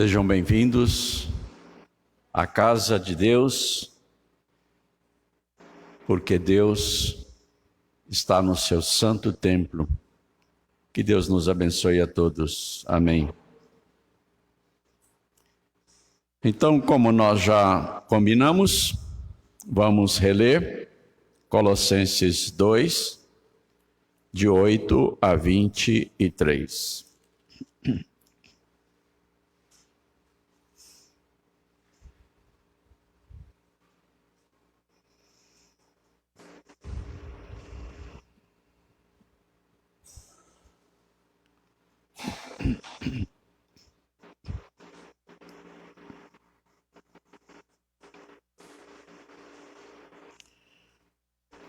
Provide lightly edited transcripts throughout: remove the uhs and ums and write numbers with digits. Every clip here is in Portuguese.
Sejam bem-vindos à casa de Deus, porque Deus está no seu santo templo. Que Deus nos abençoe a todos. Amém. Então, como nós já combinamos, vamos reler Colossenses 2, de 8 a 23.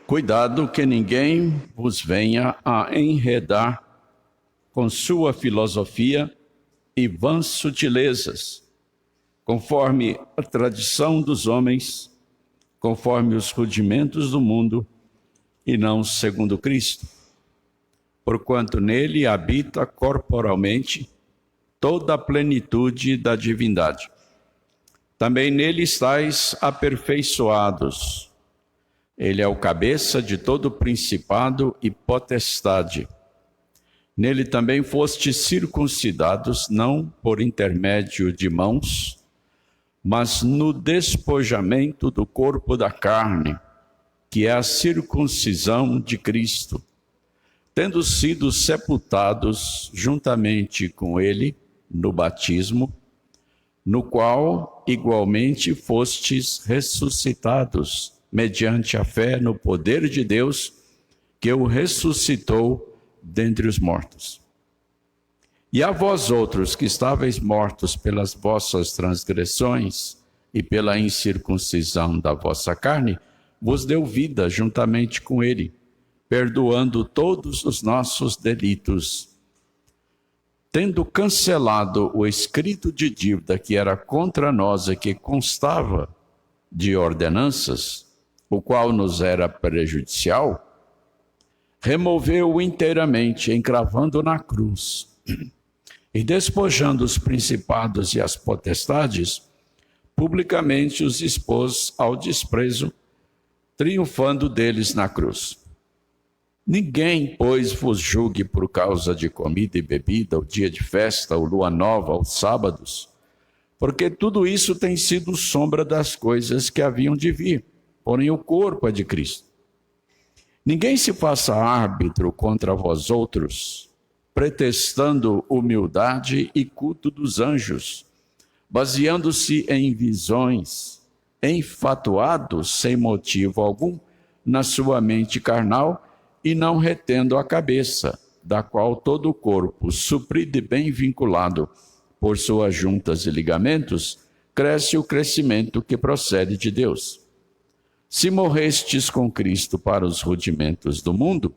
Cuidado que ninguém vos venha a enredar com sua filosofia e vãs sutilezas, conforme a tradição dos homens, conforme os rudimentos do mundo, e não segundo Cristo. Porquanto nele habita corporalmente toda a plenitude da divindade. Também nele estáis aperfeiçoados. Ele é o cabeça de todo principado e potestade. Nele também fostes circuncidados, não por intermédio de mãos, mas no despojamento do corpo da carne, que é a circuncisão de Cristo, tendo sido sepultados juntamente com ele no batismo, no qual igualmente fostes ressuscitados, mediante a fé no poder de Deus, que o ressuscitou dentre os mortos. E a vós outros que estáveis mortos pelas vossas transgressões e pela incircuncisão da vossa carne, vos deu vida juntamente com ele, perdoando todos os nossos delitos, tendo cancelado o escrito de dívida que era contra nós e que constava de ordenanças, o qual nos era prejudicial, removeu-o inteiramente, encravando na cruz, e despojando os principados e as potestades, publicamente os expôs ao desprezo, triunfando deles na cruz. Ninguém, pois, vos julgue por causa de comida e bebida, o dia de festa, o lua nova, os sábados, porque tudo isso tem sido sombra das coisas que haviam de vir, porém o corpo é de Cristo. Ninguém se faça árbitro contra vós outros, pretextando humildade e culto dos anjos, baseando-se em visões, enfatuados sem motivo algum na sua mente carnal e não retendo a cabeça, da qual todo o corpo, suprido e bem vinculado por suas juntas e ligamentos, cresce o crescimento que procede de Deus. Se morrestes com Cristo para os rudimentos do mundo,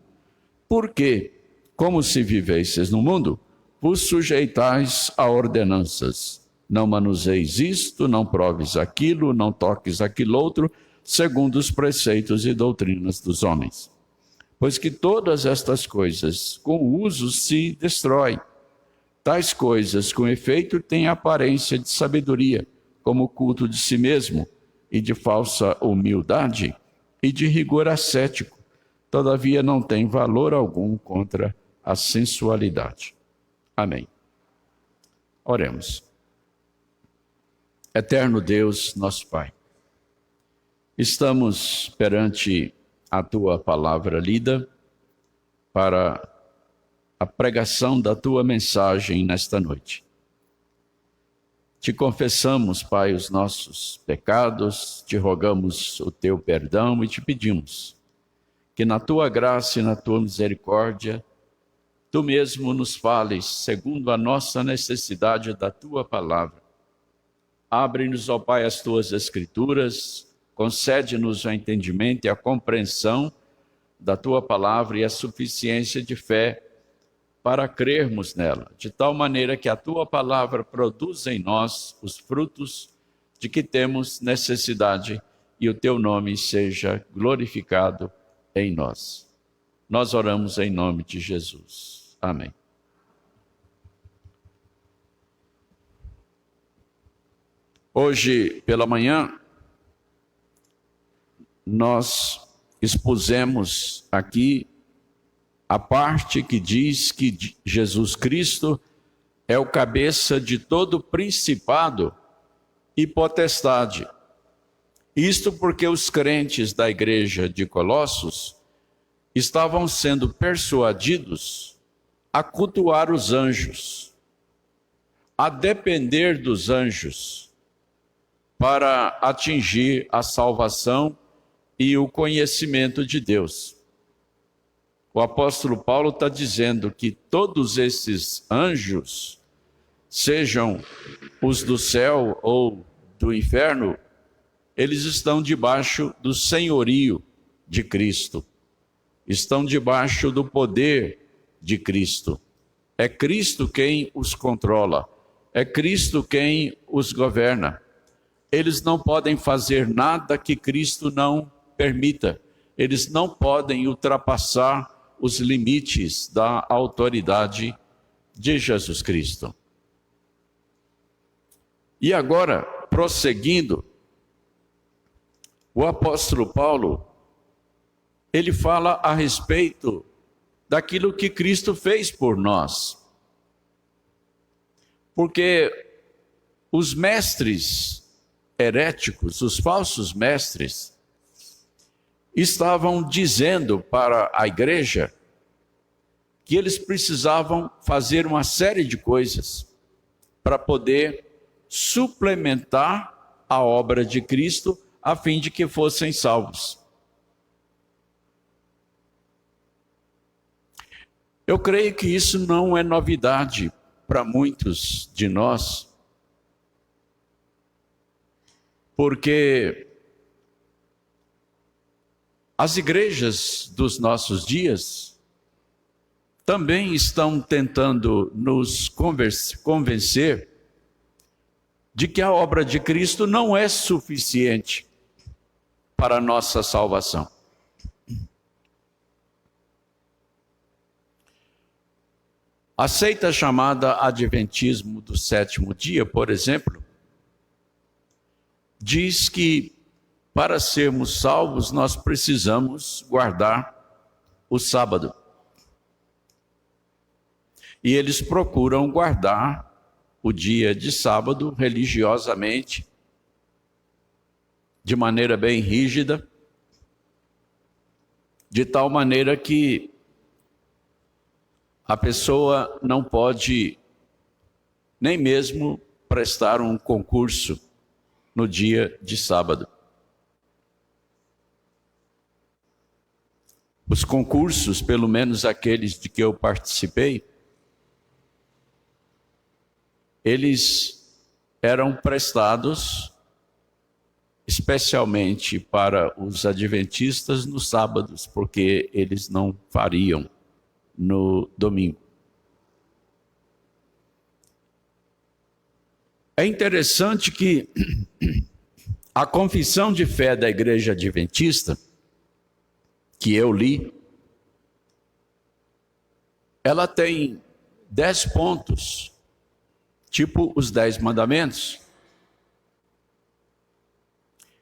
por que, como se vivesseis no mundo, vos sujeitais a ordenanças? Não manuseis isto, não proves aquilo, não toques aquilo outro, segundo os preceitos e doutrinas dos homens. Pois que todas estas coisas, com o uso, se destroem. Tais coisas, com efeito, têm aparência de sabedoria, como o culto de si mesmo, e de falsa humildade, e de rigor ascético, todavia não tem valor algum contra a sensualidade. Amém. Oremos. Eterno Deus, nosso Pai, estamos perante a Tua palavra lida para a pregação da Tua mensagem nesta noite. Te confessamos, Pai, os nossos pecados, te rogamos o Teu perdão e te pedimos que na Tua graça e na Tua misericórdia, Tu mesmo nos fales segundo a nossa necessidade da Tua palavra. Abre-nos, ó Pai, as Tuas Escrituras, concede-nos o entendimento e a compreensão da Tua palavra e a suficiência de fé para crermos nela, de tal maneira que a Tua palavra produza em nós os frutos de que temos necessidade e o Teu nome seja glorificado em nós. Nós oramos em nome de Jesus. Amém. Hoje pela manhã, nós expusemos aqui a parte que diz que Jesus Cristo é o cabeça de todo principado e potestade. Isto porque os crentes da igreja de Colossos estavam sendo persuadidos a cultuar os anjos, a depender dos anjos para atingir a salvação e o conhecimento de Deus. O apóstolo Paulo está dizendo que todos esses anjos, sejam os do céu ou do inferno, eles estão debaixo do senhorio de Cristo, estão debaixo do poder de Cristo. É Cristo quem os controla, é Cristo quem os governa. Eles não podem fazer nada que Cristo não permita, eles não podem ultrapassar os limites da autoridade de Jesus Cristo. E agora, prosseguindo, o apóstolo Paulo, ele fala a respeito daquilo que Cristo fez por nós. Porque os mestres heréticos, os falsos mestres, estavam dizendo para a igreja que eles precisavam fazer uma série de coisas para poder suplementar a obra de Cristo a fim de que fossem salvos. Eu creio que isso não é novidade para muitos de nós, porque as igrejas dos nossos dias também estão tentando nos convencer de que a obra de Cristo não é suficiente para a nossa salvação. A seita chamada Adventismo do Sétimo Dia, por exemplo, diz que para sermos salvos nós precisamos guardar o sábado. E eles procuram guardar o dia de sábado religiosamente, de maneira bem rígida, de tal maneira que a pessoa não pode nem mesmo prestar um concurso no dia de sábado. Os concursos, pelo menos aqueles de que eu participei, eles eram prestados especialmente para os adventistas nos sábados, porque eles não fariam no domingo. É interessante que a confissão de fé da Igreja Adventista, que eu li, ela tem 10 pontos, tipo os 10 mandamentos.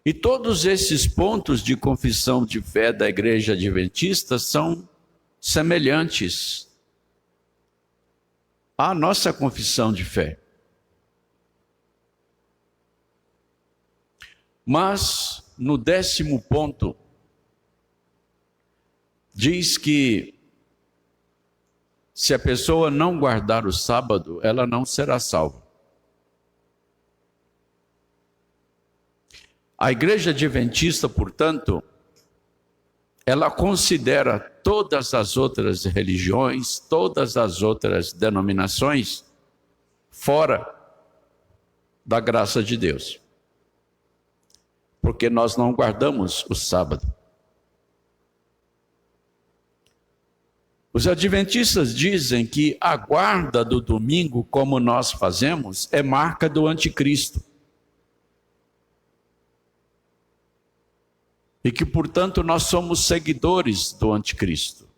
E todos esses pontos de confissão de fé da Igreja Adventista são semelhantes à nossa confissão de fé. Mas, no 10º ponto, diz que se a pessoa não guardar o sábado, ela não será salva. A Igreja Adventista, portanto, ela considera todas as outras religiões, todas as outras denominações, fora da graça de Deus. Porque nós não guardamos o sábado. Os adventistas dizem que a guarda do domingo, como nós fazemos, é marca do anticristo. E que, portanto, nós somos seguidores do anticristo.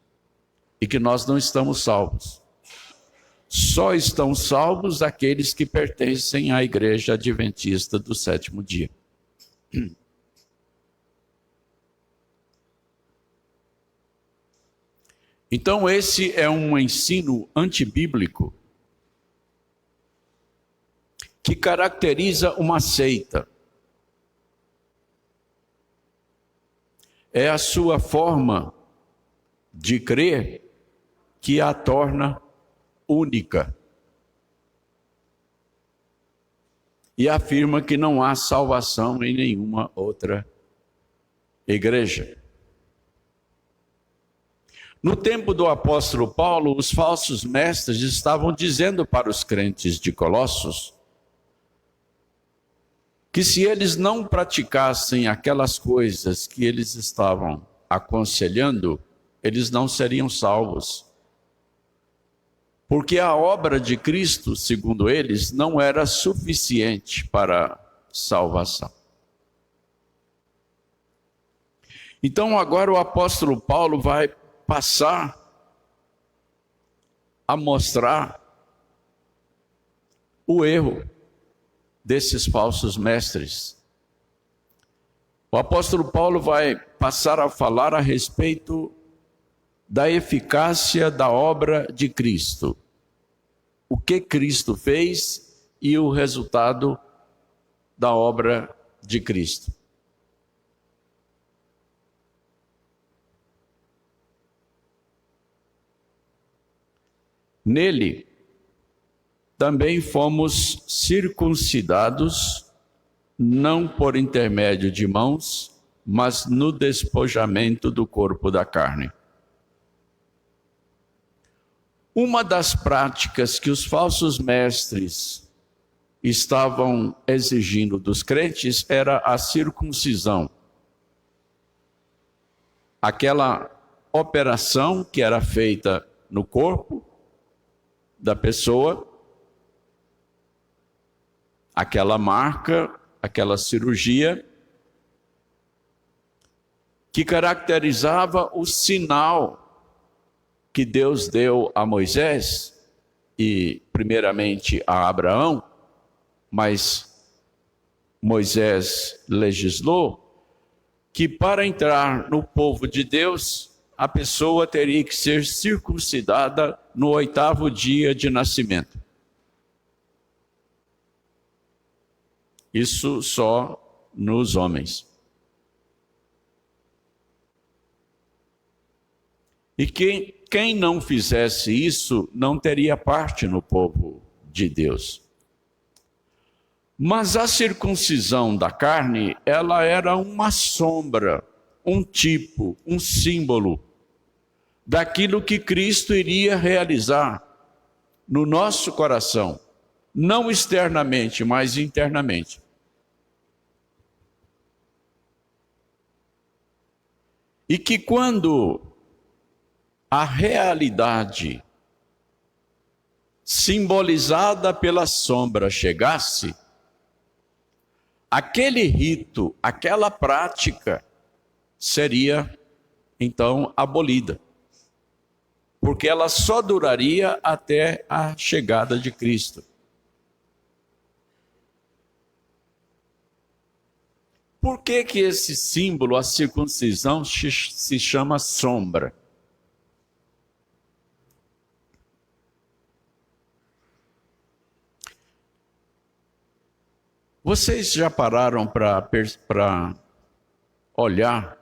E que nós não estamos salvos. só estão salvos aqueles que pertencem à Igreja Adventista do Sétimo Dia. Então, esse é um ensino antibíblico que caracteriza uma seita. É a sua forma de crer que a torna única. E afirma que não há salvação em nenhuma outra igreja. No tempo do apóstolo Paulo, os falsos mestres estavam dizendo para os crentes de Colossos que se eles não praticassem aquelas coisas que eles estavam aconselhando, eles não seriam salvos. Porque a obra de Cristo, segundo eles, não era suficiente para salvação. Então agora o apóstolo Paulo vai passar a mostrar o erro desses falsos mestres. O apóstolo Paulo vai passar a falar a respeito da eficácia da obra de Cristo. O que Cristo fez e o resultado da obra de Cristo. Nele, também fomos circuncidados, não por intermédio de mãos, mas no despojamento do corpo da carne. Uma das práticas que os falsos mestres estavam exigindo dos crentes era a circuncisão. Aquela operação que era feita no corpo da pessoa, aquela marca, aquela cirurgia, que caracterizava o sinal que Deus deu a Moisés, e primeiramente a Abraão, mas Moisés legislou, que para entrar no povo de Deus, a pessoa teria que ser circuncidada no 8º dia de nascimento. Isso só nos homens. E quem não fizesse isso não teria parte no povo de Deus. Mas a circuncisão da carne, ela era uma sombra, um tipo, um símbolo daquilo que Cristo iria realizar no nosso coração, não externamente, mas internamente. E que quando a realidade simbolizada pela sombra chegasse, aquele rito, aquela prática seria então abolida, porque ela só duraria até a chegada de Cristo. Por que que esse símbolo, a circuncisão, se chama sombra? Vocês já pararam para olhar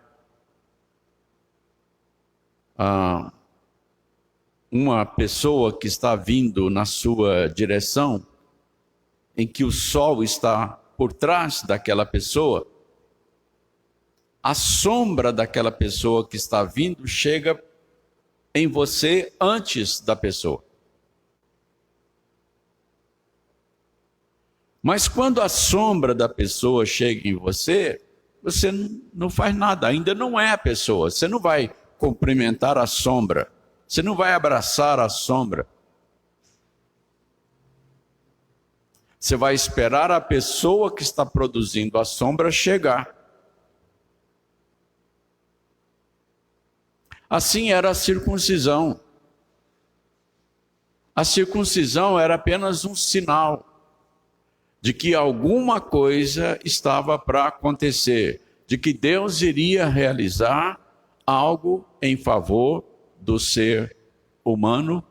uma pessoa que está vindo na sua direção, em que o sol está por trás daquela pessoa? A sombra daquela pessoa que está vindo chega em você antes da pessoa. Mas quando a sombra da pessoa chega em você, você não faz nada, ainda não é a pessoa. Você não vai cumprimentar a sombra, você não vai abraçar a sombra. Você vai esperar a pessoa que está produzindo a sombra chegar. Assim era a circuncisão. A circuncisão era apenas um sinal de que alguma coisa estava para acontecer, de que Deus iria realizar algo em favor do ser humano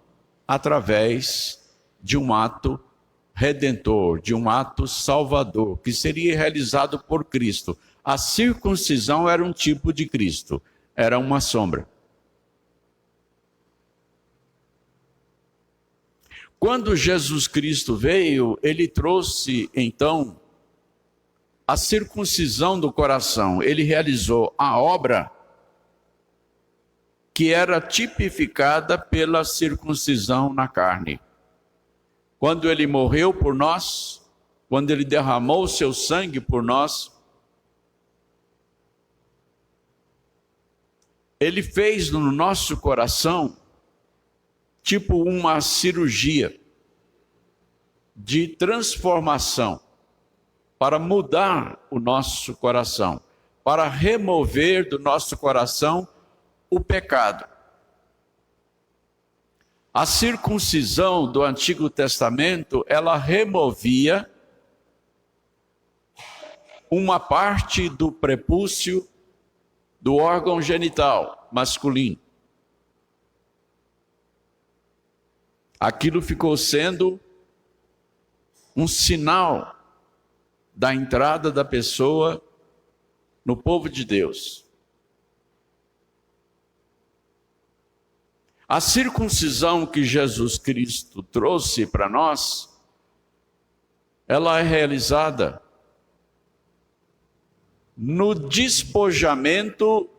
através de um ato redentor, de um ato salvador, que seria realizado por Cristo. A circuncisão era um tipo de Cristo, era uma sombra. Quando Jesus Cristo veio, ele trouxe, então, a circuncisão do coração. Ele realizou a obra que era tipificada pela circuncisão na carne. Quando ele morreu por nós, quando ele derramou o seu sangue por nós, ele fez no nosso coração tipo uma cirurgia de transformação para mudar o nosso coração, para remover do nosso coração o pecado. A circuncisão do Antigo Testamento, ela removia uma parte do prepúcio do órgão genital masculino. Aquilo ficou sendo um sinal da entrada da pessoa no povo de Deus. A circuncisão que Jesus Cristo trouxe para nós, ela é realizada no despojamento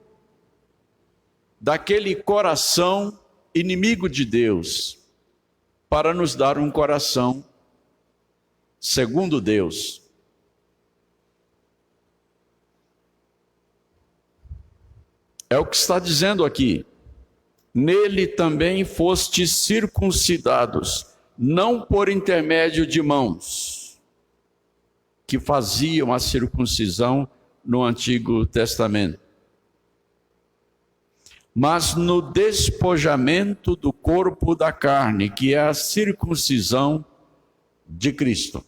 daquele coração inimigo de Deus, para nos dar um coração segundo Deus. É o que está dizendo aqui. Nele também fostes circuncidados, não por intermédio de mãos, que faziam a circuncisão no Antigo Testamento, mas no despojamento do corpo da carne, que é a circuncisão de Cristo.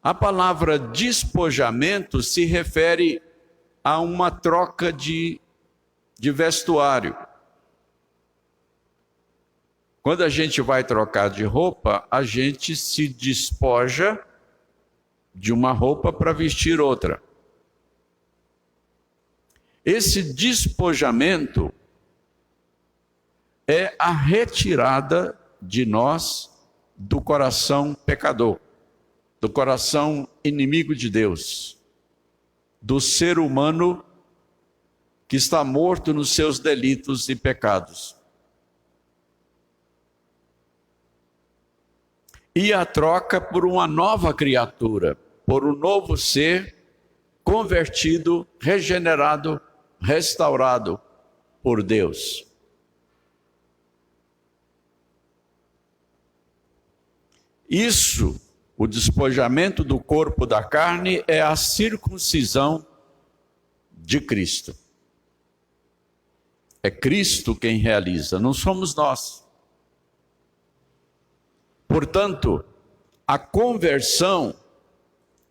A palavra despojamento se refere a uma troca de vestuário. Quando a gente vai trocar de roupa, a gente se despoja de uma roupa para vestir outra. Esse despojamento é a retirada de nós do coração pecador, do coração inimigo de Deus, do ser humano que está morto nos seus delitos e pecados. E a troca por uma nova criatura, por um novo ser convertido, regenerado, restaurado por Deus. Isso, o despojamento do corpo da carne, é a circuncisão de Cristo. É Cristo quem realiza, não somos nós. Portanto, a conversão,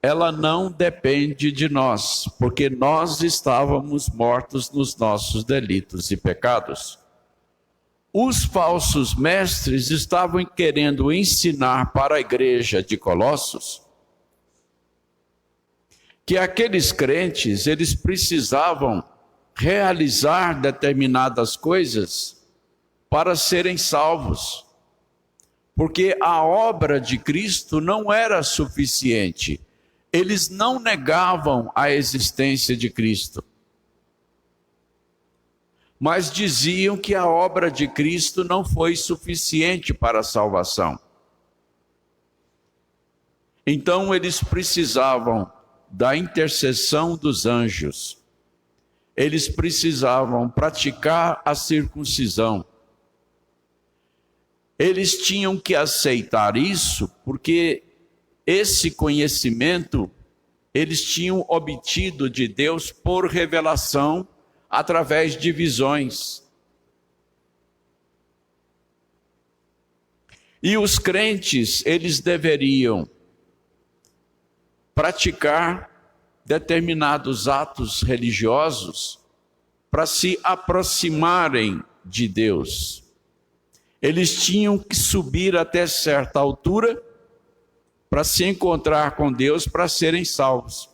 ela não depende de nós, porque nós estávamos mortos nos nossos delitos e pecados. Os falsos mestres estavam querendo ensinar para a igreja de Colossos que aqueles crentes, eles precisavam realizar determinadas coisas para serem salvos, porque a obra de Cristo não era suficiente. Eles não negavam a existência de Cristo, mas diziam que a obra de Cristo não foi suficiente para a salvação. Então eles precisavam da intercessão dos anjos. Eles precisavam praticar a circuncisão. Eles tinham que aceitar isso, porque esse conhecimento eles tinham obtido de Deus por revelação, através de visões. E os crentes, eles deveriam praticar determinados atos religiosos para se aproximarem de Deus. Eles tinham que subir até certa altura para se encontrar com Deus, para serem salvos.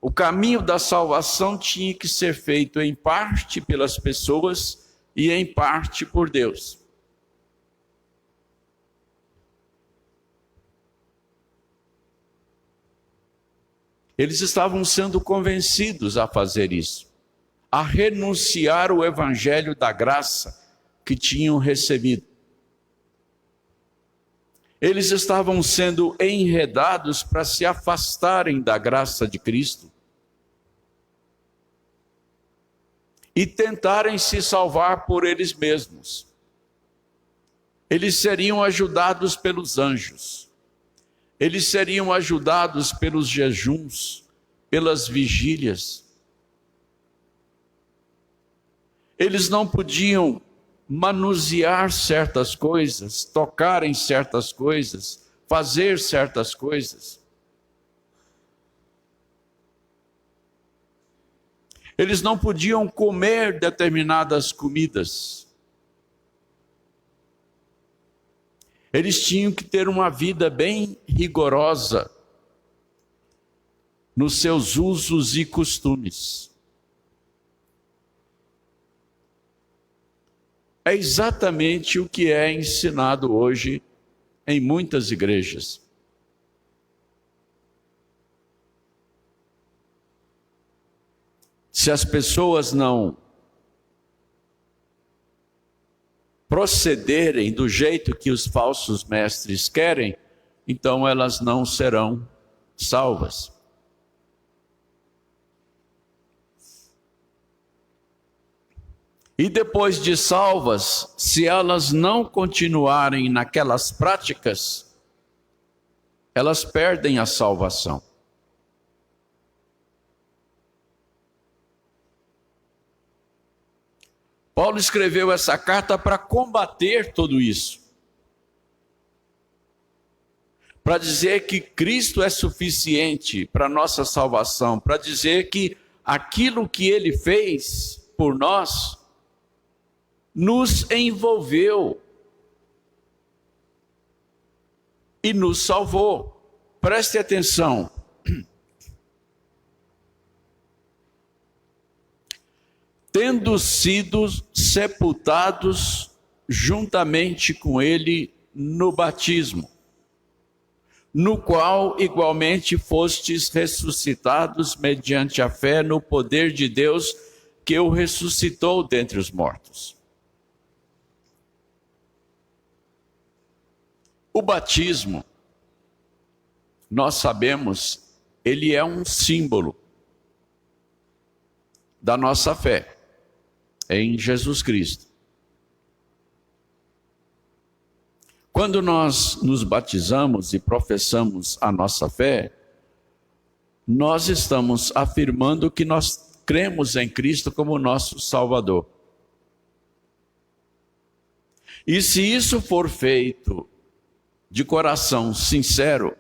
O caminho da salvação tinha que ser feito em parte pelas pessoas e em parte por Deus. Eles estavam sendo convencidos a fazer isso, a renunciar ao evangelho da graça que tinham recebido. Eles estavam sendo enredados para se afastarem da graça de Cristo e tentarem se salvar por eles mesmos. Eles seriam ajudados pelos anjos. Eles seriam ajudados pelos jejuns, pelas vigílias. Eles não podiam manusear certas coisas, tocar em certas coisas, fazer certas coisas. Eles não podiam comer determinadas comidas. Eles tinham que ter uma vida bem rigorosa nos seus usos e costumes. É exatamente o que é ensinado hoje em muitas igrejas. Se as pessoas não procederem do jeito que os falsos mestres querem, então elas não serão salvas. E depois de salvas, se elas não continuarem naquelas práticas, elas perdem a salvação. Paulo escreveu essa carta para combater tudo isso. Para dizer que Cristo é suficiente para a nossa salvação. Para dizer que aquilo que Ele fez por nós nos envolveu e nos salvou. Preste atenção. Tendo sido sepultados juntamente com ele no batismo, no qual igualmente fostes ressuscitados mediante a fé no poder de Deus que o ressuscitou dentre os mortos. O batismo, nós sabemos, ele é um símbolo da nossa fé em Jesus Cristo. Quando nós nos batizamos e professamos a nossa fé, nós estamos afirmando que nós cremos em Cristo como nosso Salvador. E se isso for feito de coração sincero,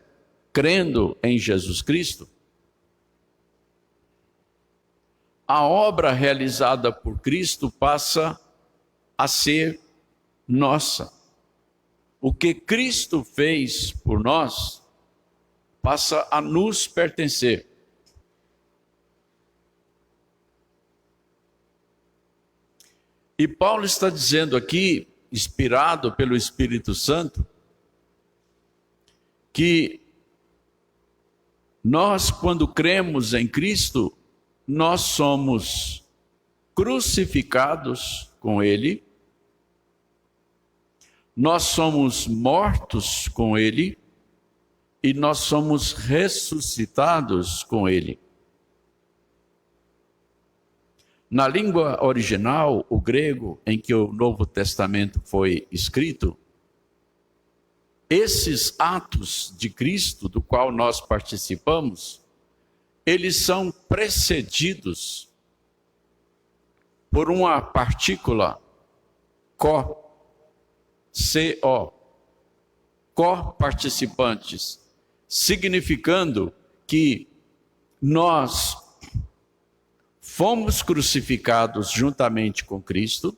crendo em Jesus Cristo, a obra realizada por Cristo passa a ser nossa. O que Cristo fez por nós passa a nos pertencer. E Paulo está dizendo aqui, inspirado pelo Espírito Santo, que nós, quando cremos em Cristo, nós somos crucificados com Ele, nós somos mortos com Ele e nós somos ressuscitados com Ele. Na língua original, o grego, em que o Novo Testamento foi escrito, esses atos de Cristo, do qual nós participamos, eles são precedidos por uma partícula, có, coparticipantes, significando que nós fomos crucificados juntamente com Cristo,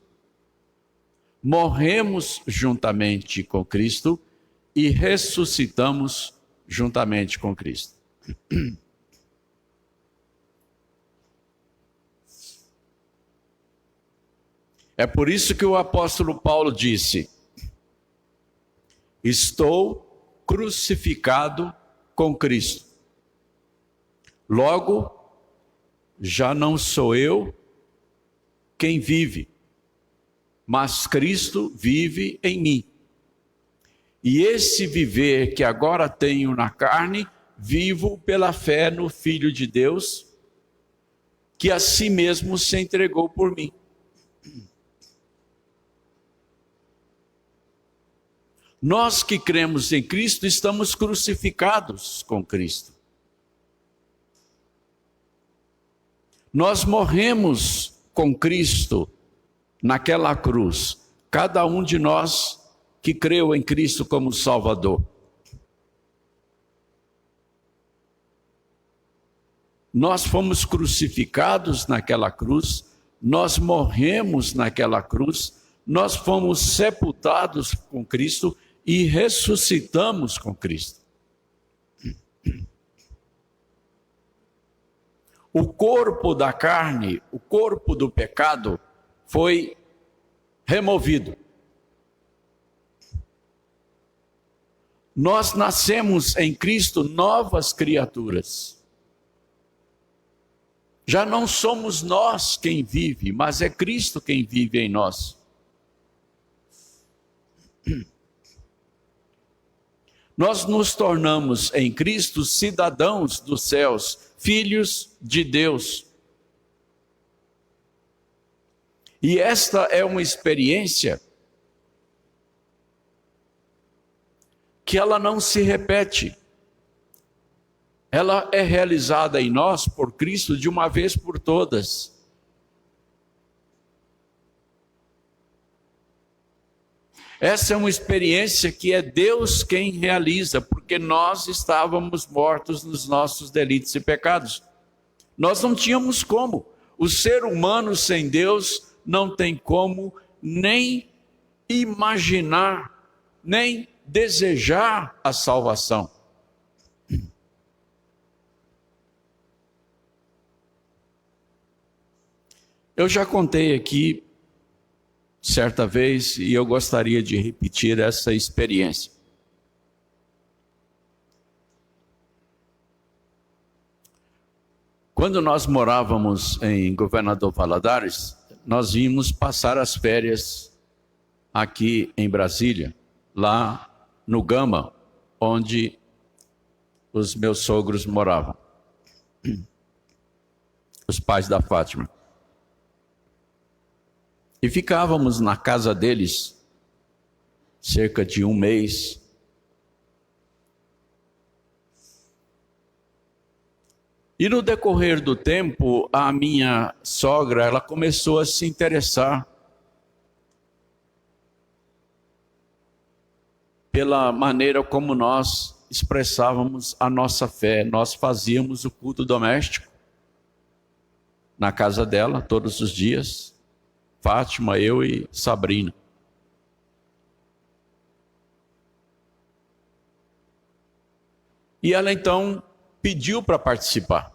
morremos juntamente com Cristo e ressuscitamos juntamente com Cristo. É por isso que o apóstolo Paulo disse: estou crucificado com Cristo. Logo, já não sou eu quem vive, mas Cristo vive em mim. E esse viver que agora tenho na carne, vivo pela fé no Filho de Deus, que a si mesmo se entregou por mim. Nós que cremos em Cristo estamos crucificados com Cristo. Nós morremos com Cristo naquela cruz, cada um de nós que creu em Cristo como Salvador. Nós fomos crucificados naquela cruz, nós morremos naquela cruz, nós fomos sepultados com Cristo e ressuscitamos com Cristo. O corpo da carne, o corpo do pecado foi removido. Nós nascemos em Cristo novas criaturas. Já não somos nós quem vive, mas é Cristo quem vive em nós. Nós nos tornamos em Cristo cidadãos dos céus, filhos de Deus. E esta é uma experiência que ela não se repete. Ela é realizada em nós por Cristo de uma vez por todas. Essa é uma experiência que é Deus quem realiza, porque nós estávamos mortos nos nossos delitos e pecados. Nós não tínhamos como. O ser humano sem Deus não tem como nem imaginar, nem desejar a salvação. Eu já contei aqui certa vez, e eu gostaria de repetir essa experiência. Quando nós morávamos em Governador Valadares, nós íamos passar as férias aqui em Brasília, lá no Gama, onde os meus sogros moravam, os pais da Fátima. E ficávamos na casa deles cerca de um mês. E no decorrer do tempo, a minha sogra, ela começou a se interessar pela maneira como nós expressávamos a nossa fé. Nós fazíamos o culto doméstico na casa dela todos os dias. Fátima, eu e Sabrina. E ela então pediu para participar.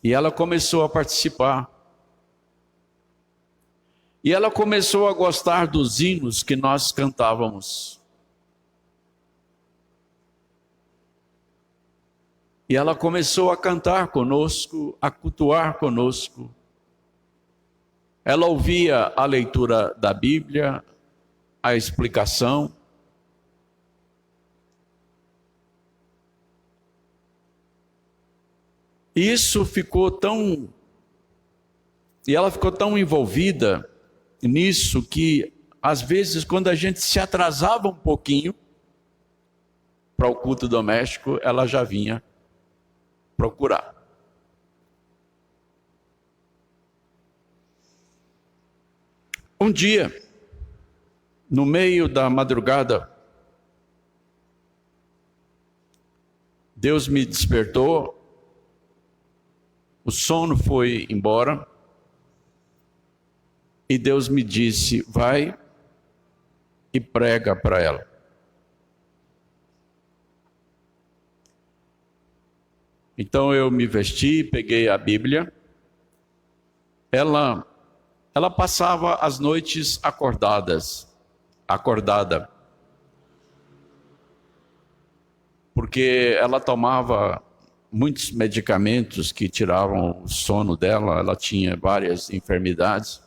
E ela começou a participar. E ela começou a gostar dos hinos que nós cantávamos. E ela começou a cantar conosco, a cultuar conosco. Ela ouvia a leitura da Bíblia, a explicação. E isso ficou tão... E ela ficou tão envolvida nisso que, às vezes, quando a gente se atrasava um pouquinho para o culto doméstico, ela já vinha procurar. Um dia, no meio da madrugada, Deus me despertou, o sono foi embora, e Deus me disse: vai e prega para ela. Então eu me vesti, peguei a Bíblia. Ela passava as noites acordada, porque ela tomava muitos medicamentos que tiravam o sono dela, ela tinha várias enfermidades.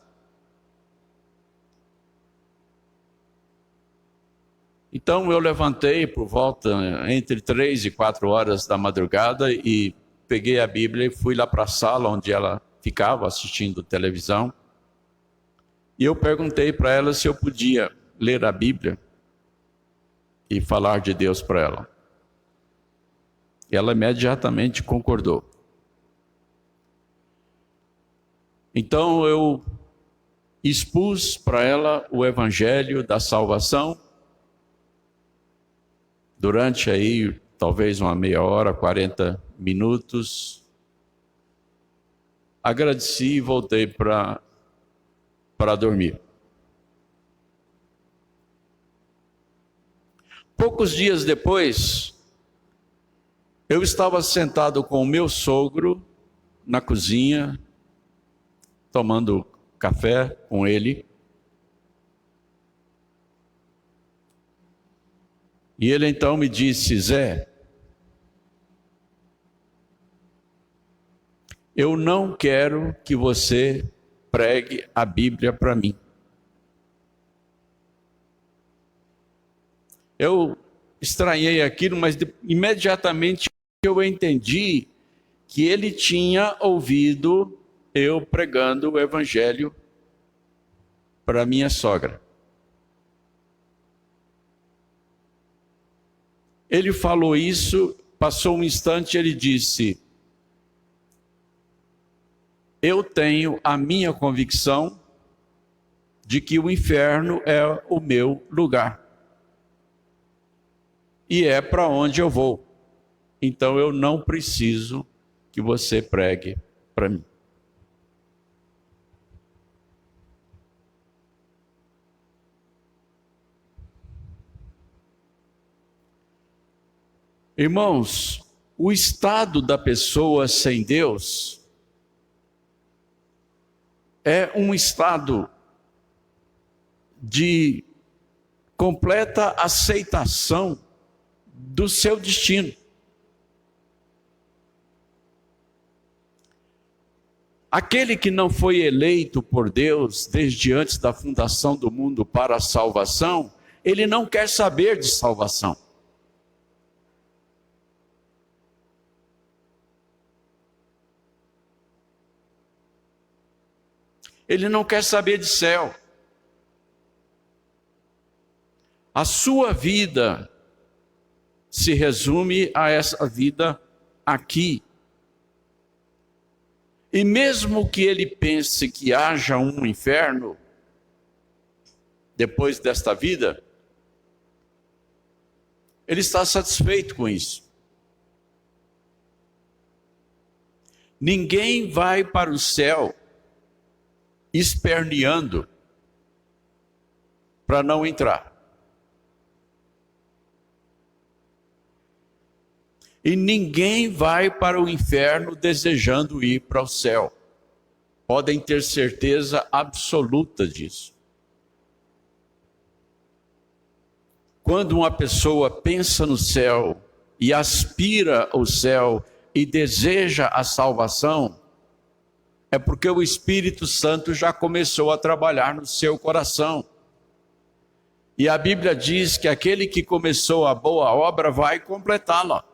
Então eu levantei por volta entre 3 e 4 horas da madrugada e peguei a Bíblia e fui lá para a sala onde ela ficava assistindo televisão. E eu perguntei para ela se eu podia ler a Bíblia e falar de Deus para ela. E ela imediatamente concordou. Então eu expus para ela o Evangelho da salvação. Durante aí, talvez uma meia hora, 40 minutos, agradeci e voltei para dormir. Poucos dias depois, eu estava sentado com o meu sogro na cozinha, tomando café com ele. E ele então me disse: Zé, eu não quero que você pregue a Bíblia para mim. Eu estranhei aquilo, mas imediatamente eu entendi que ele tinha ouvido eu pregando o Evangelho para minha sogra. Ele falou isso, passou um instante, ele disse: eu tenho a minha convicção de que o inferno é o meu lugar. E é para onde eu vou. Então eu não preciso que você pregue para mim. Irmãos, o estado da pessoa sem Deus é um estado de completa aceitação do seu destino. Aquele que não foi eleito por Deus desde antes da fundação do mundo para a salvação, ele não quer saber de salvação. Ele não quer saber de céu. A sua vida se resume a essa vida aqui. E mesmo que ele pense que haja um inferno depois desta vida, ele está satisfeito com isso. Ninguém vai para o céu esperneando para não entrar. E ninguém vai para o inferno desejando ir para o céu. Podem ter certeza absoluta disso. Quando uma pessoa pensa no céu e aspira ao céu e deseja a salvação, é porque o Espírito Santo já começou a trabalhar no seu coração. E a Bíblia diz que aquele que começou a boa obra vai completá-la.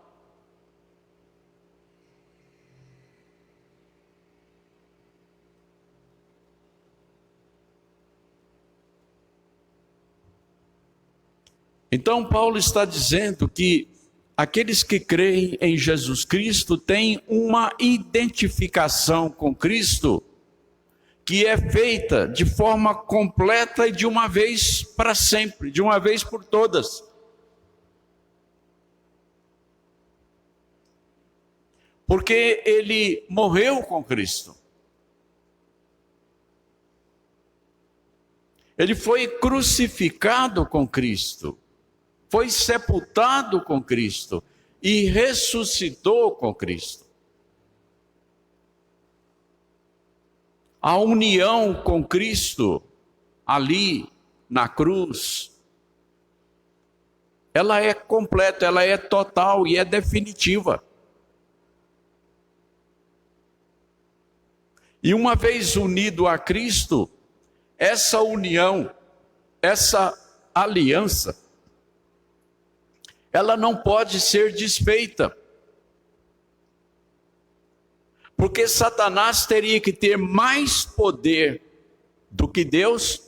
Então Paulo está dizendo que aqueles que creem em Jesus Cristo têm uma identificação com Cristo que é feita de forma completa e de uma vez para sempre, de uma vez por todas. Porque ele morreu com Cristo. Ele foi crucificado com Cristo, foi sepultado com Cristo e ressuscitou com Cristo. A união com Cristo, ali na cruz, ela é completa, ela é total e é definitiva. E uma vez unido a Cristo, essa união, essa aliança, ela não pode ser desfeita. Porque Satanás teria que ter mais poder do que Deus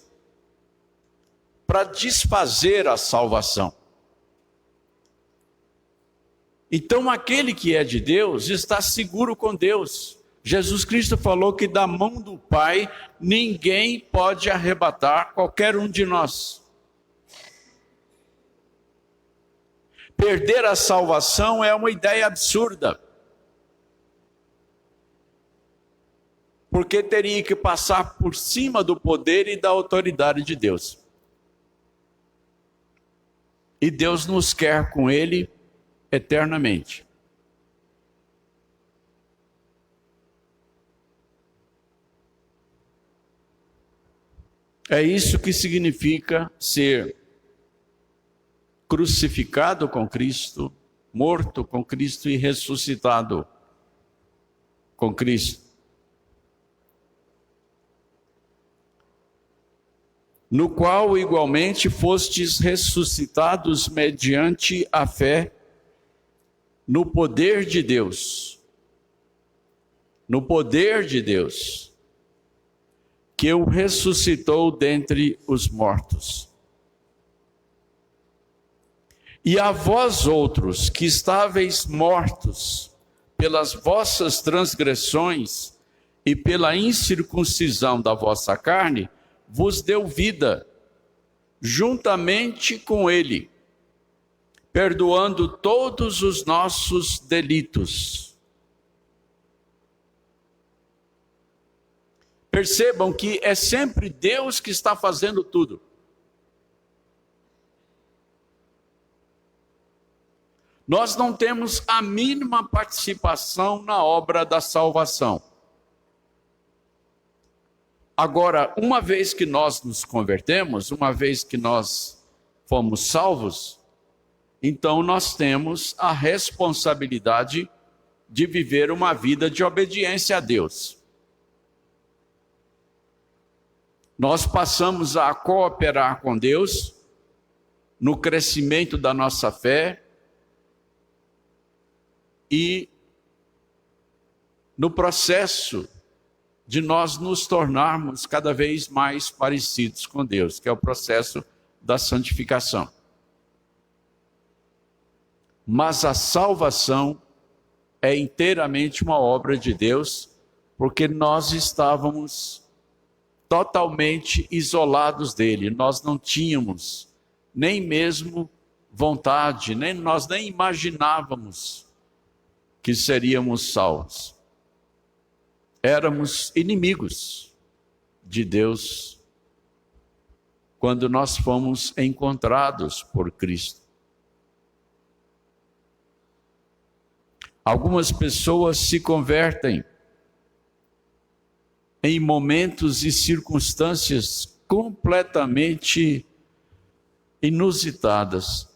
para desfazer a salvação. Então, aquele que é de Deus está seguro com Deus. Jesus Cristo falou que da mão do Pai ninguém pode arrebatar qualquer um de nós. Perder a salvação é uma ideia absurda. Porque teria que passar por cima do poder e da autoridade de Deus. E Deus nos quer com Ele eternamente. É isso que significa ser crucificado com Cristo, morto com Cristo e ressuscitado com Cristo. No qual igualmente fostes ressuscitados mediante a fé no poder de Deus. No poder de Deus, que o ressuscitou dentre os mortos. E a vós outros, que estáveis mortos pelas vossas transgressões e pela incircuncisão da vossa carne, vos deu vida, juntamente com ele, perdoando todos os nossos delitos. Percebam que é sempre Deus que está fazendo tudo. Nós não temos a mínima participação na obra da salvação. Agora, uma vez que nós nos convertemos, uma vez que nós fomos salvos, então nós temos a responsabilidade de viver uma vida de obediência a Deus. Nós passamos a cooperar com Deus no crescimento da nossa fé e no processo de nós nos tornarmos cada vez mais parecidos com Deus, que é o processo da santificação. Mas a salvação é inteiramente uma obra de Deus, porque nós estávamos totalmente isolados dele, nós não tínhamos nem mesmo vontade, nós nem imaginávamos que seríamos salvos. Éramos inimigos de Deus quando nós fomos encontrados por Cristo. Algumas pessoas se convertem em momentos e circunstâncias completamente inusitadas.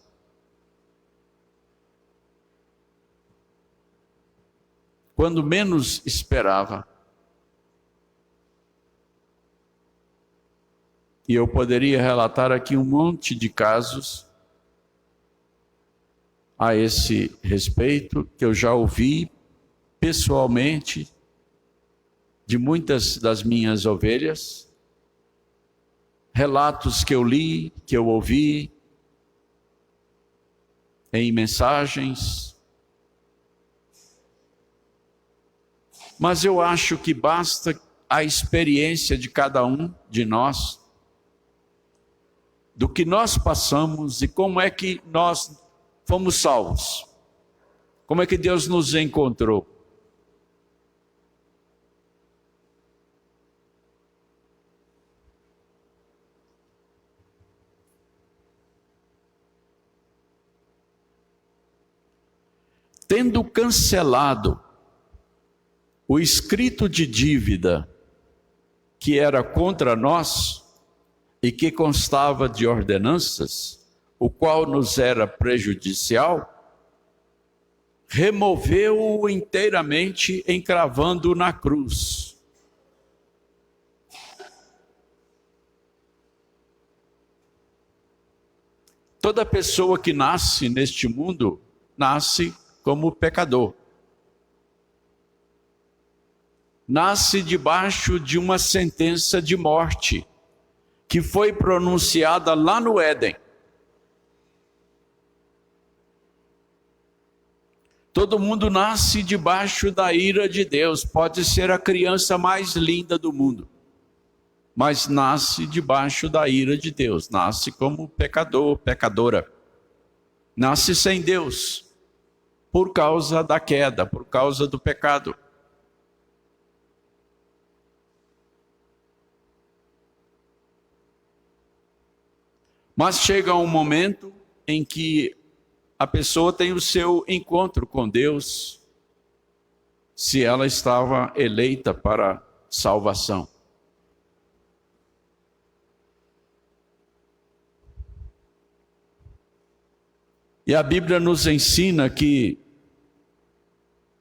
Quando menos esperava. E eu poderia relatar aqui um monte de casos a esse respeito, que eu já ouvi pessoalmente de muitas das minhas ovelhas, relatos que eu li, que eu ouvi em mensagens. Mas eu acho que basta a experiência de cada um de nós, do que nós passamos e como é que nós fomos salvos, como é que Deus nos encontrou. Tendo cancelado o escrito de dívida que era contra nós e que constava de ordenanças, o qual nos era prejudicial, removeu-o inteiramente, encravando-o na cruz. Toda pessoa que nasce neste mundo, nasce como pecador. Nasce debaixo de uma sentença de morte, que foi pronunciada lá no Éden. Todo mundo nasce debaixo da ira de Deus, pode ser a criança mais linda do mundo, mas nasce debaixo da ira de Deus, nasce como pecador, pecadora, nasce sem Deus, por causa da queda, por causa do pecado. Mas chega um momento em que a pessoa tem o seu encontro com Deus, se ela estava eleita para salvação. E a Bíblia nos ensina que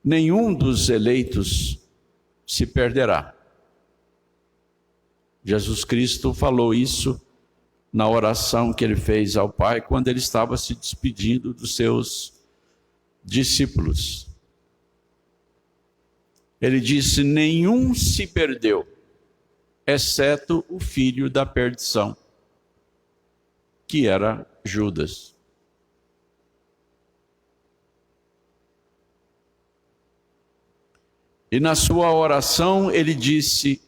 nenhum dos eleitos se perderá. Jesus Cristo falou isso na oração que ele fez ao Pai, quando ele estava se despedindo dos seus discípulos. Ele disse: nenhum se perdeu, exceto o filho da perdição, que era Judas. E na sua oração ele disse: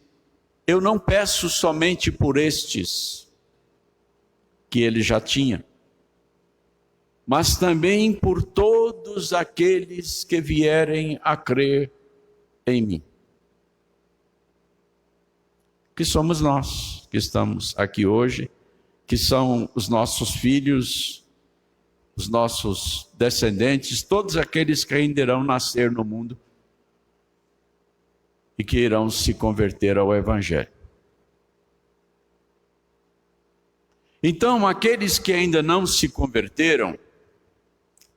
eu não peço somente por estes, que ele já tinha, mas também por todos aqueles que vierem a crer em mim. Que somos nós que estamos aqui hoje, que são os nossos filhos, os nossos descendentes, todos aqueles que ainda irão nascer no mundo e que irão se converter ao Evangelho. Então, aqueles que ainda não se converteram,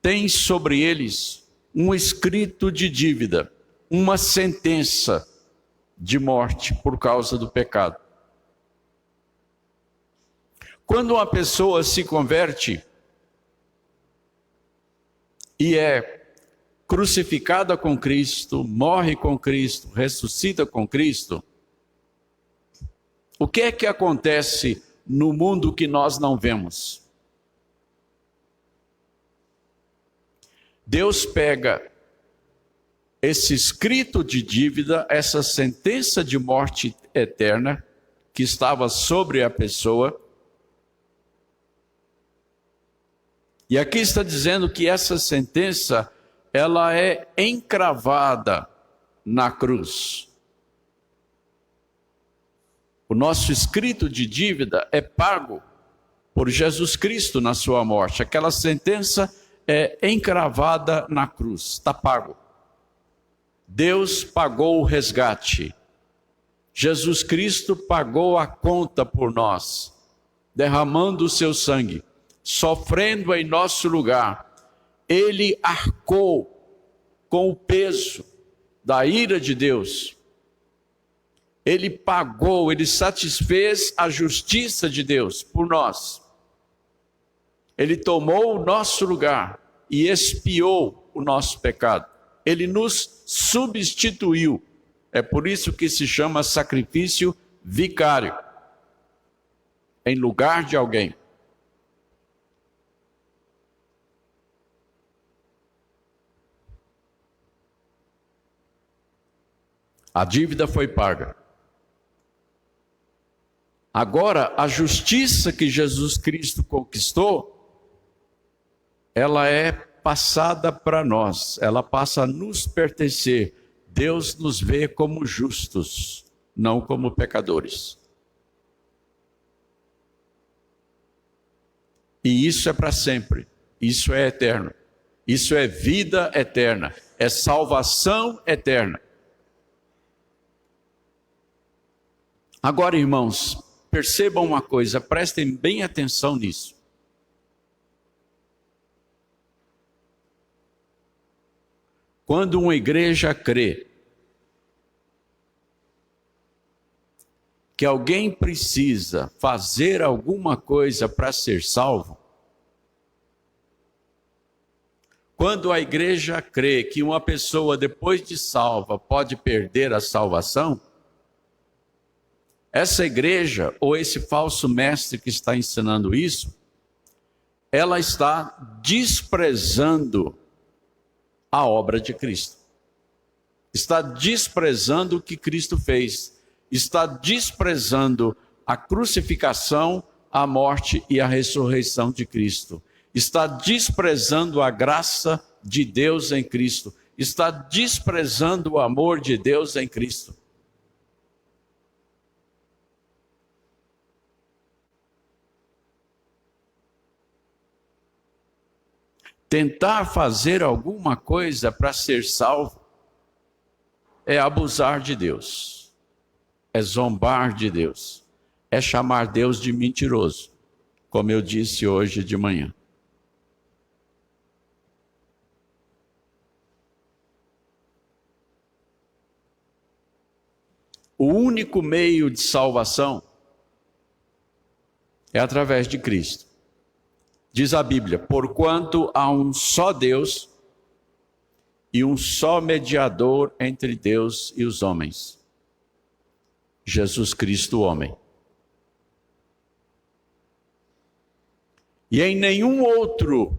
têm sobre eles um escrito de dívida, uma sentença de morte por causa do pecado. Quando uma pessoa se converte e é crucificada com Cristo, morre com Cristo, ressuscita com Cristo, o que é que acontece no mundo que nós não vemos? Deus pega esse escrito de dívida, essa sentença de morte eterna que estava sobre a pessoa, e aqui está dizendo que essa sentença, ela é encravada na cruz. O nosso escrito de dívida é pago por Jesus Cristo na sua morte. Aquela sentença é encravada na cruz, está pago. Deus pagou o resgate. Jesus Cristo pagou a conta por nós, derramando o seu sangue, sofrendo em nosso lugar. Ele arcou com o peso da ira de Deus. Ele pagou, ele satisfez a justiça de Deus por nós. Ele tomou o nosso lugar e expiou o nosso pecado. Ele nos substituiu. É por isso que se chama sacrifício vicário, em lugar de alguém. A dívida foi paga. Agora, a justiça que Jesus Cristo conquistou, ela é passada para nós, ela passa a nos pertencer. Deus nos vê como justos, não como pecadores. E isso é para sempre, isso é eterno, isso é vida eterna, é salvação eterna. Agora, irmãos, percebam uma coisa, prestem bem atenção nisso. Quando uma igreja crê que alguém precisa fazer alguma coisa para ser salvo, quando a igreja crê que uma pessoa depois de salva pode perder a salvação, essa igreja, ou esse falso mestre que está ensinando isso, ela está desprezando a obra de Cristo. Está desprezando o que Cristo fez. Está desprezando a crucificação, a morte e a ressurreição de Cristo. Está desprezando a graça de Deus em Cristo. Está desprezando o amor de Deus em Cristo. Tentar fazer alguma coisa para ser salvo é abusar de Deus, é zombar de Deus, é chamar Deus de mentiroso, como eu disse hoje de manhã. O único meio de salvação é através de Cristo. Diz a Bíblia, porquanto há um só Deus e um só mediador entre Deus e os homens, Jesus Cristo, o homem. E em nenhum outro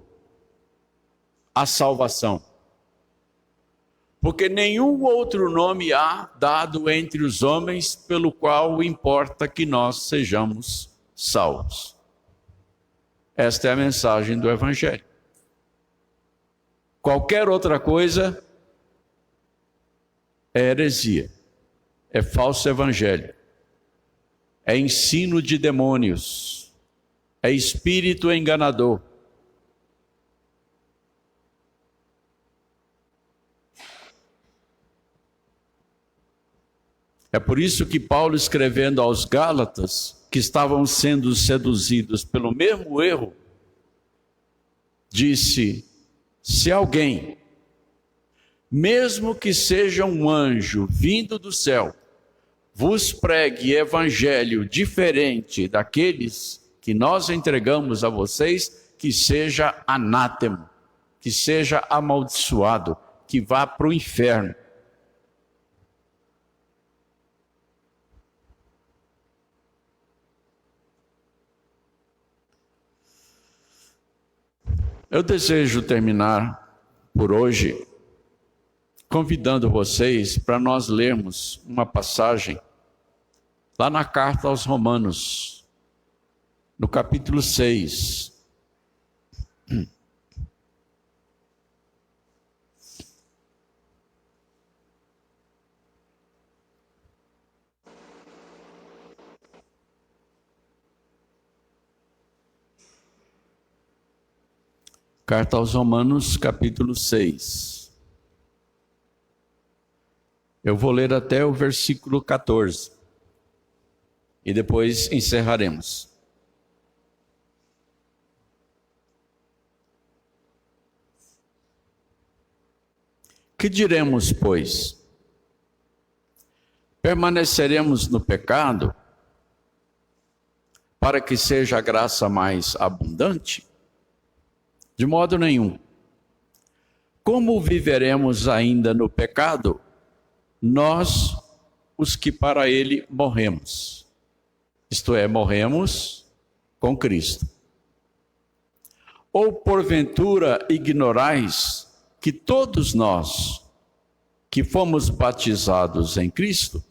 há salvação, porque nenhum outro nome há dado entre os homens pelo qual importa que nós sejamos salvos. Esta é a mensagem do Evangelho. Qualquer outra coisa é heresia, é falso evangelho, é ensino de demônios, é espírito enganador. É por isso que Paulo, escrevendo aos Gálatas, que estavam sendo seduzidos pelo mesmo erro, disse: se alguém, mesmo que seja um anjo vindo do céu, vos pregue evangelho diferente daqueles que nós entregamos a vocês, que seja anátema, que seja amaldiçoado, que vá para o inferno. Eu desejo terminar por hoje convidando vocês para nós lermos uma passagem lá na carta aos Romanos, no capítulo 6. Carta aos Romanos, capítulo 6. Eu vou ler até o versículo 14. E depois encerraremos. Que diremos, pois? Permaneceremos no pecado para que seja a graça mais abundante? De modo nenhum. Como viveremos ainda no pecado, nós, os que para ele morremos? Isto é, morremos com Cristo. Ou porventura ignorais que todos nós, que fomos batizados em Cristo,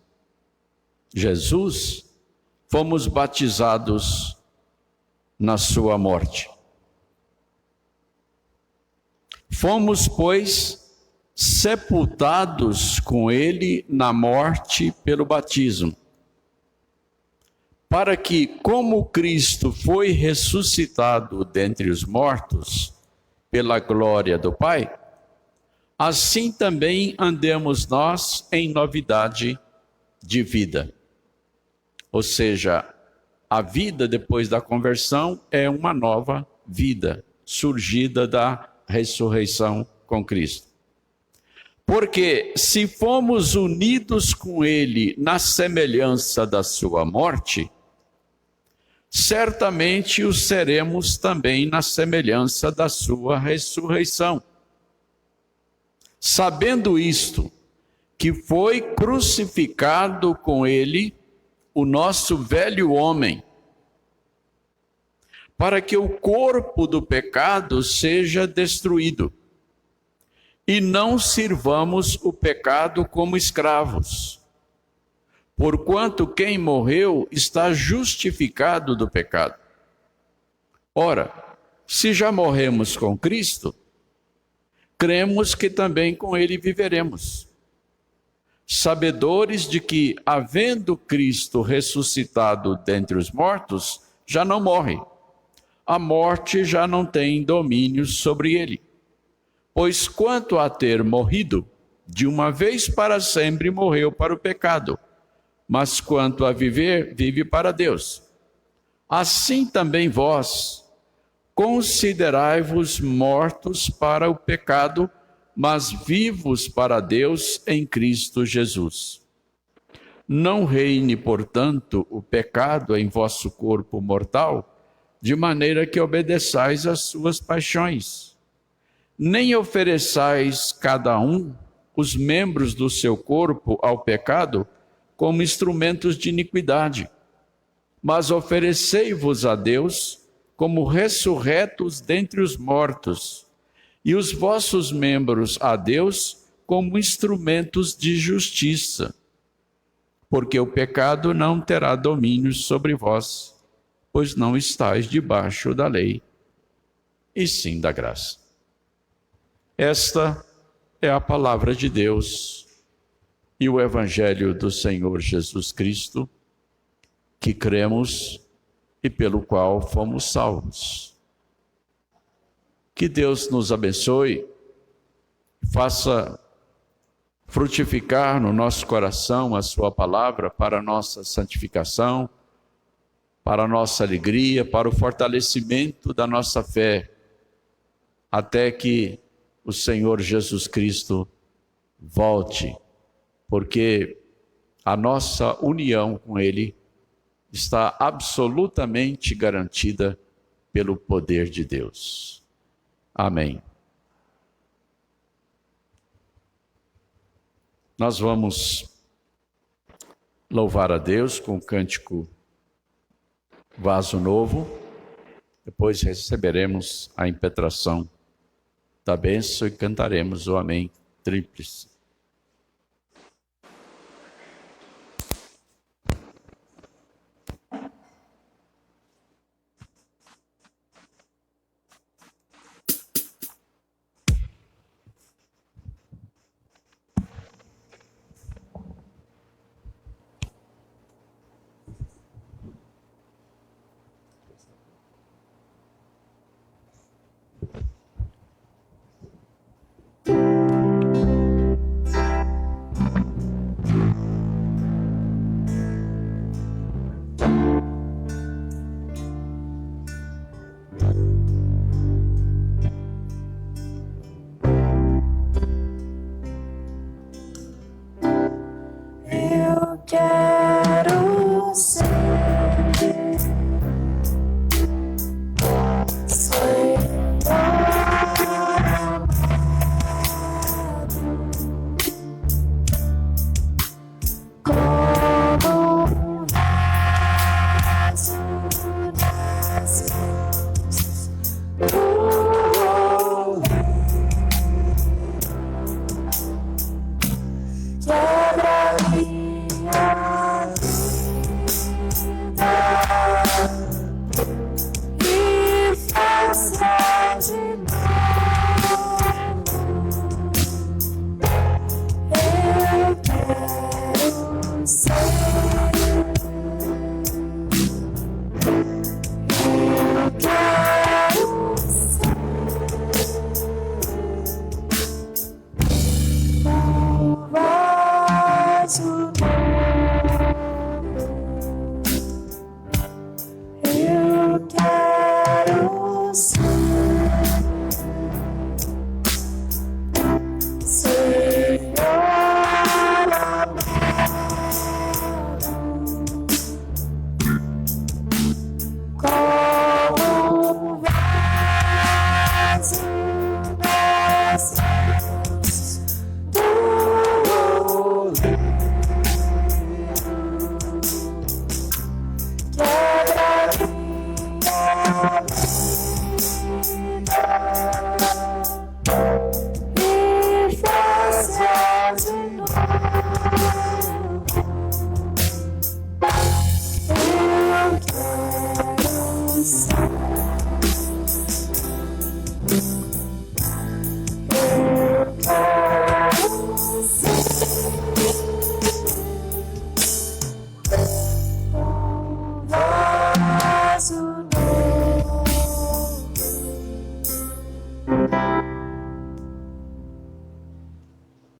Jesus, fomos batizados na sua morte. Fomos, pois, sepultados com ele na morte pelo batismo, para que, como Cristo foi ressuscitado dentre os mortos pela glória do Pai, assim também andemos nós em novidade de vida. Ou seja, a vida depois da conversão é uma nova vida, surgida da ressurreição com Cristo. Porque se fomos unidos com ele na semelhança da sua morte, certamente o seremos também na semelhança da sua ressurreição. Sabendo isto, que foi crucificado com ele o nosso velho homem, para que o corpo do pecado seja destruído, e não sirvamos o pecado como escravos. Porquanto quem morreu está justificado do pecado. Ora, se já morremos com Cristo, cremos que também com ele viveremos, sabedores de que, havendo Cristo ressuscitado dentre os mortos, já não morre. A morte já não tem domínio sobre ele. Pois quanto a ter morrido, de uma vez para sempre morreu para o pecado, mas quanto a viver, vive para Deus. Assim também vós, considerai-vos mortos para o pecado, mas vivos para Deus em Cristo Jesus. Não reine, portanto, o pecado em vosso corpo mortal, de maneira que obedeçais às suas paixões. Nem ofereçais cada um os membros do seu corpo ao pecado como instrumentos de iniquidade, mas oferecei-vos a Deus como ressurretos dentre os mortos, e os vossos membros a Deus como instrumentos de justiça. Porque o pecado não terá domínio sobre vós, pois não estáis debaixo da lei, e sim da graça. Esta é a palavra de Deus e o Evangelho do Senhor Jesus Cristo, que cremos e pelo qual fomos salvos. Que Deus nos abençoe, faça frutificar no nosso coração a sua palavra para a nossa santificação, para a nossa alegria, para o fortalecimento da nossa fé, até que o Senhor Jesus Cristo volte, porque a nossa união com Ele está absolutamente garantida pelo poder de Deus. Amém. Nós vamos louvar a Deus com o cântico Vaso Novo, depois receberemos a impetração da bênção e cantaremos o Amém tríplice. Quero ser Senhor. Deus.